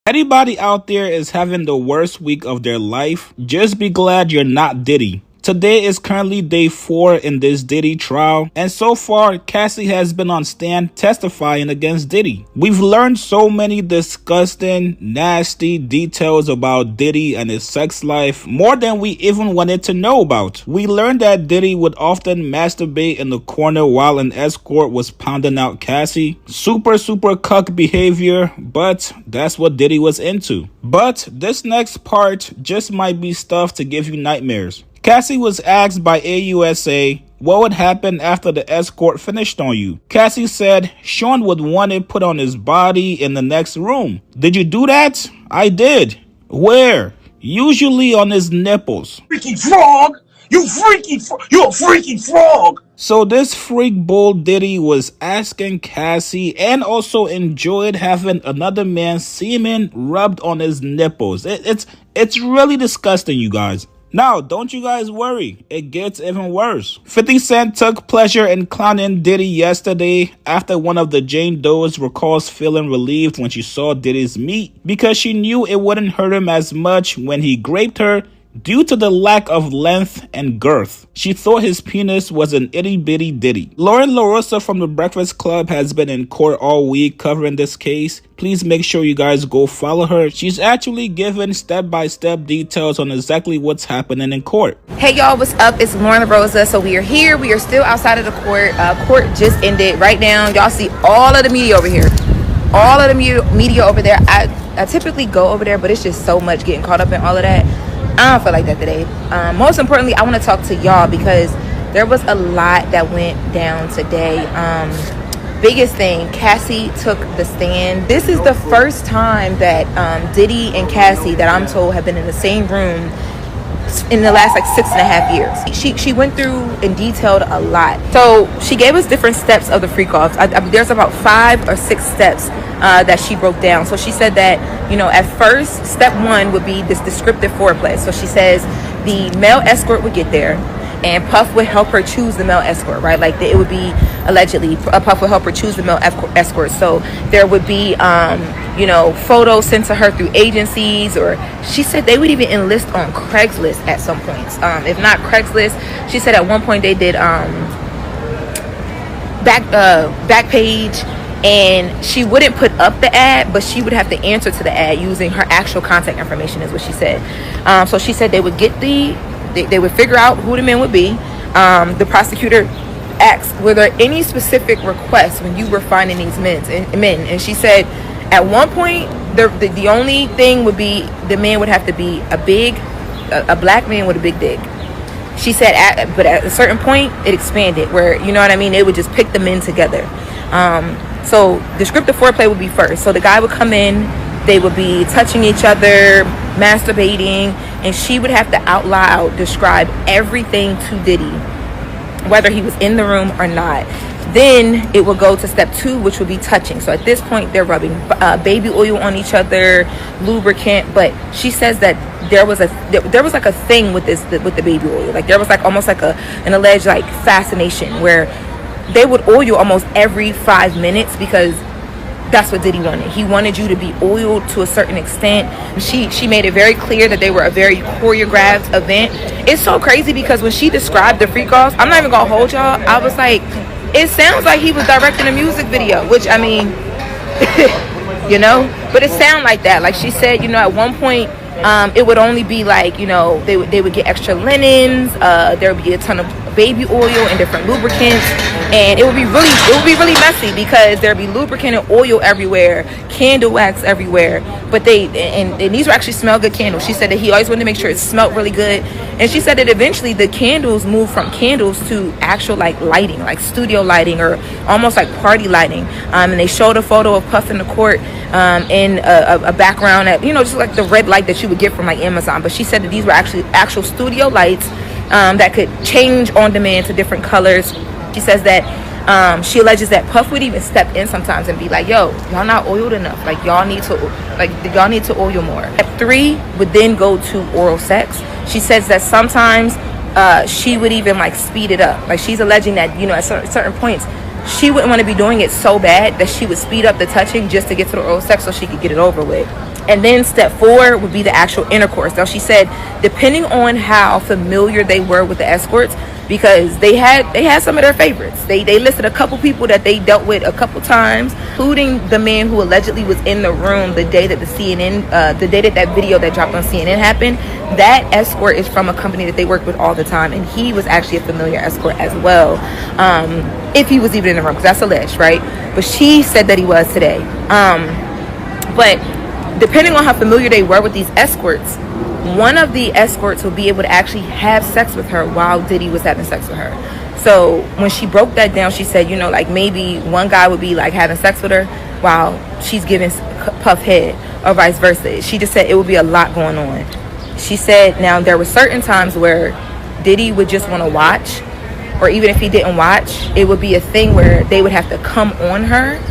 Anybody out there is having the worst week of their life, just be glad you're not Diddy. Today is currently day 4 in this Diddy trial, and so far, Cassie has been on stand testifying against Diddy. We've learned so many disgusting, nasty details about Diddy and his sex life, more than we even wanted to know about. We learned that Diddy would often masturbate in the corner while an escort was pounding out Cassie. Super cuck behavior, but that's what Diddy was into. But this next part just might be stuff to give you nightmares. Cassie was asked by AUSA what would happen after the escort finished on you. Cassie said Sean would want it put on his body in the next room. Did you do that? I did. Where? Usually on his nipples. Freaky frog! You're a freaky frog! So this freak bull Diddy was asking Cassie and also enjoyed having another man's semen rubbed on his nipples. It's really disgusting, you guys. Now, don't you guys worry, it gets even worse. 50 Cent took pleasure in clowning Diddy yesterday after one of the Jane Does recalls feeling relieved when she saw Diddy's meat because she knew it wouldn't hurt him as much when he raped her due to the lack of length and girth. She thought his penis was an itty-bitty Diddy. Lauren LaRosa from The Breakfast Club has been in court all week covering this case. Please make sure you guys go follow her. She's actually given step-by-step details on exactly what's happening in court. Hey y'all, what's up? It's Lauren LaRosa. So we are here. We are still outside of the court. Court just ended. Right now, y'all see all of the media over here. All of the media over there. I typically go over there, but it's just so much getting caught up in all of that. I don't feel like that today. Most importantly, I want to talk to y'all because there was a lot that went down today. Biggest thing, Cassie took the stand. This is the first time that Diddy and Cassie, that I'm told, have been in the same room in the last like 6.5 years. She went through and detailed a lot. So she gave us different steps of the freak offs. There's about 5 or 6 steps that she broke down. So she said that, you know, at first, step 1 would be this descriptive foreplay. So she says the male escort would get there and Puff would help her choose the male escort, right? Like it would be allegedly Puff would help her choose the male escort. So there would be, you know, photos sent to her through agencies, or she said they would even enlist on Craigslist at some points. If not Craigslist, she said at one point they did back page. And she wouldn't put up the ad, but she would have to answer to the ad using her actual contact information, is what she said. So she said they would get they would figure out who the men would be. The prosecutor asked, were there any specific requests when you were finding these men? And she said at one point, the only thing would be the man would have to be a black man with a big dick. She said, but at a certain point, it expanded where, you know what I mean, they would just pick the men together. So descriptive foreplay would be first. So the guy would come in, they would be touching each other, masturbating, and she would have to out loud describe everything to Diddy, whether he was in the room or not. Then it would go to step 2, which would be touching. So at this point, they're rubbing baby oil on each other, lubricant. But she says that there was like a thing with the baby oil. Like there was like almost like an alleged like fascination where they would oil you almost every 5 minutes because that's what Diddy wanted. He wanted you to be oiled to a certain extent. She made it very clear that they were a very choreographed event. It's so crazy because when she described the freak offs, I'm not even gonna hold y'all, I was like, it sounds like he was directing a music video, which I mean, you know, but it sounded like that. Like she said, you know, at one point, it would only be like, you know, they would get extra linens, there would be a ton of baby oil and different lubricants, and it would be really messy because there'd be lubricant and oil everywhere, candle wax everywhere. But and these were actually smell good candles. She said that he always wanted to make sure it smelled really good, and she said that eventually the candles moved from candles to actual like lighting, like studio lighting or almost like party lighting. And they showed a photo of Puff in the court in a background at, you know, just like the red light that you would get from like Amazon. But she said that these were actually actual studio lights that could change on demand to different colors. She says that she alleges that Puff would even step in sometimes and be like, yo, y'all not oiled enough, like y'all need to oil more. Step 3 would then go to oral sex. She says that sometimes she would even like speed it up. Like she's alleging that, you know, at certain points she wouldn't want to be doing it so bad that she would speed up the touching just to get to the oral sex so she could get it over with. And then step 4 would be the actual intercourse. Now she said, depending on how familiar they were with the escorts, because they had some of their favorites. They listed a couple people that they dealt with a couple times, including the man who allegedly was in the room the day that the day that video that dropped on CNN happened. That escort is from a company that they work with all the time, and he was actually a familiar escort as well. If he was even in the room, because that's alleged, right? But she said that he was today. But depending on how familiar they were with these escorts, one of the escorts would be able to actually have sex with her while Diddy was having sex with her. So when she broke that down, she said, like maybe one guy would be like having sex with her while she's giving Puff head, or vice versa. She just said it would be a lot going on. She said now there were certain times where Diddy would just want to watch, or even if he didn't watch, it would be a thing where they would have to come on her.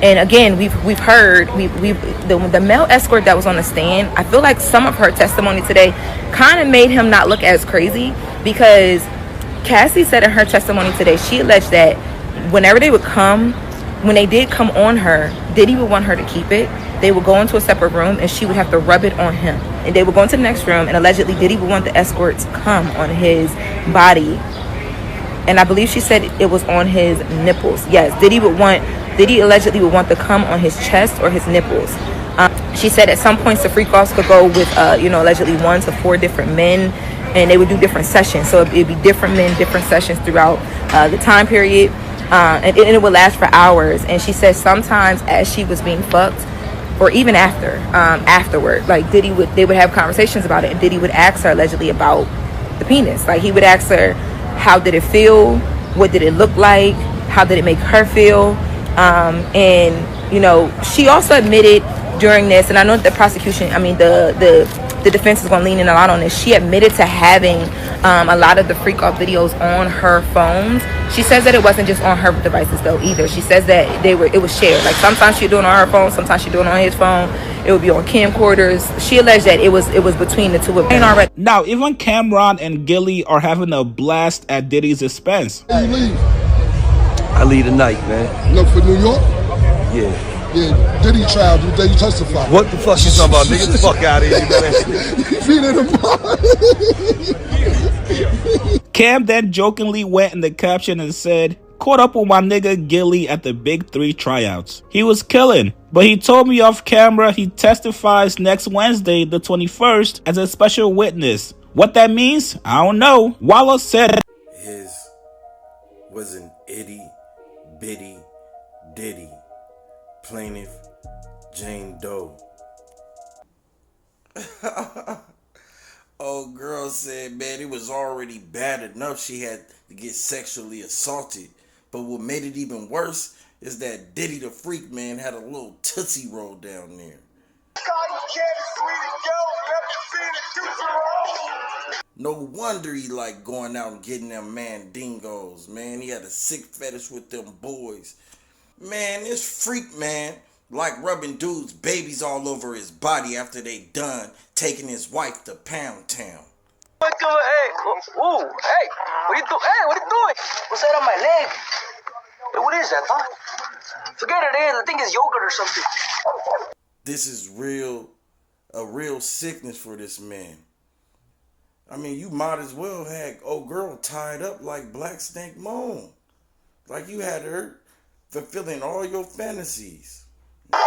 And again, we've heard the male escort that was on the stand, I feel like some of her testimony today kind of made him not look as crazy, because Cassie said in her testimony today, she alleged that whenever when they did come on her, Diddy would want her to keep it. They would go into a separate room and she would have to rub it on him. And they would go into the next room, and allegedly Diddy would want the escorts come on his body. And I believe she said it was on his nipples. Yes, Diddy allegedly would want to come on his chest or his nipples. She said at some points the freak offs could go with, allegedly 1 to 4 different men, and they would do different sessions. So it'd be different men, different sessions throughout the time period, and it would last for hours. And she said sometimes as she was being fucked, or even afterward, like they would have conversations about it, and Diddy would ask her allegedly about the penis. Like he would ask her, how did it feel? What did it look like? How did it make her feel? And she also admitted during this, and I know that the defense is going to lean in a lot on this. She admitted to having a lot of the freak off videos on her phones. She says that it wasn't just on her devices though either. She says that it was shared. Like sometimes she'd do it on her phone, sometimes she'd do it on his phone. It would be on camcorders. She alleged that it was between the two of them. Now even Camron and Gillie are having a blast at Diddy's expense. Where you leave? I leave tonight, man. Look for New York? Yeah. Yeah, Diddy trial, the day you testify. What the fuck you talking about, nigga? Get the fuck out of here. You beat in the bar. Cam then jokingly went in the caption and said, caught up with my nigga Gillie at the Big 3 tryouts. He was killing, but he told me off camera he testifies next Wednesday, the 21st, as a special witness. What that means, I don't know. Wallow said his was an itty bitty Diddy. Plaintiff Jane Doe. Old girl said, man, it was already bad enough she had to get sexually assaulted. But what made it even worse is that Diddy the freak man had a little tootsie roll down there. No wonder he like going out and getting them mandingos, man. He had a sick fetish with them boys. Man, this freak man like rubbing dudes' babies all over his body after they done taking his wife to Pound Town. Hey, ooh, hey, what are you doing? What's that on my leg? Hey, what is that, huh? Forget it is, I think it's yogurt or something. This is a real sickness for this man. I mean, you might as well have old girl tied up like Black Snake Moan. Like you had her fulfilling all your fantasies. You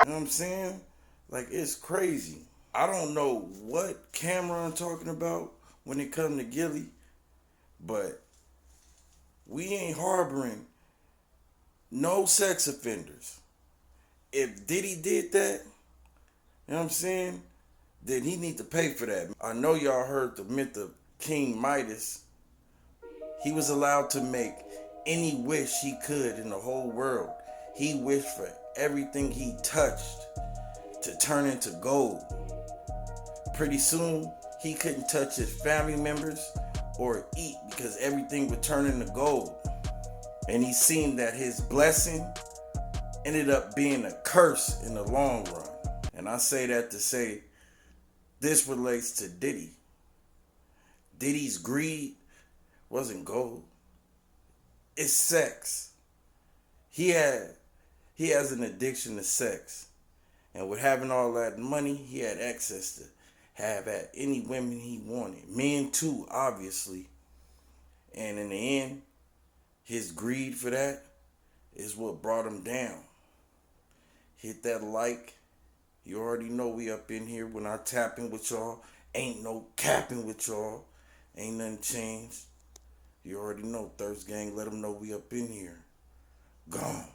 know what I'm saying? Like, it's crazy. I don't know what Camron talking about when it comes to Gillie, but we ain't harboring no sex offenders. If Diddy did that, you know what I'm saying, then he need to pay for that. I know y'all heard the myth of King Midas. He was allowed to make any wish he could in the whole world. He wished for everything he touched to turn into gold. Pretty soon, he couldn't touch his family members or eat because everything would turn into gold. And he seen that his blessing ended up being a curse in the long run. And I say that to say this relates to Diddy. Diddy's greed wasn't gold. It's sex. He has an addiction to sex. And with having all that money, he had access to have at any women he wanted. Men too, obviously. And in the end, his greed for that is what brought him down. Hit that like. You already know we up in here. When I tapping with y'all, ain't no capping with y'all. Ain't nothing changed. You already know, Thirst Gang, let them know we up in here. Gone.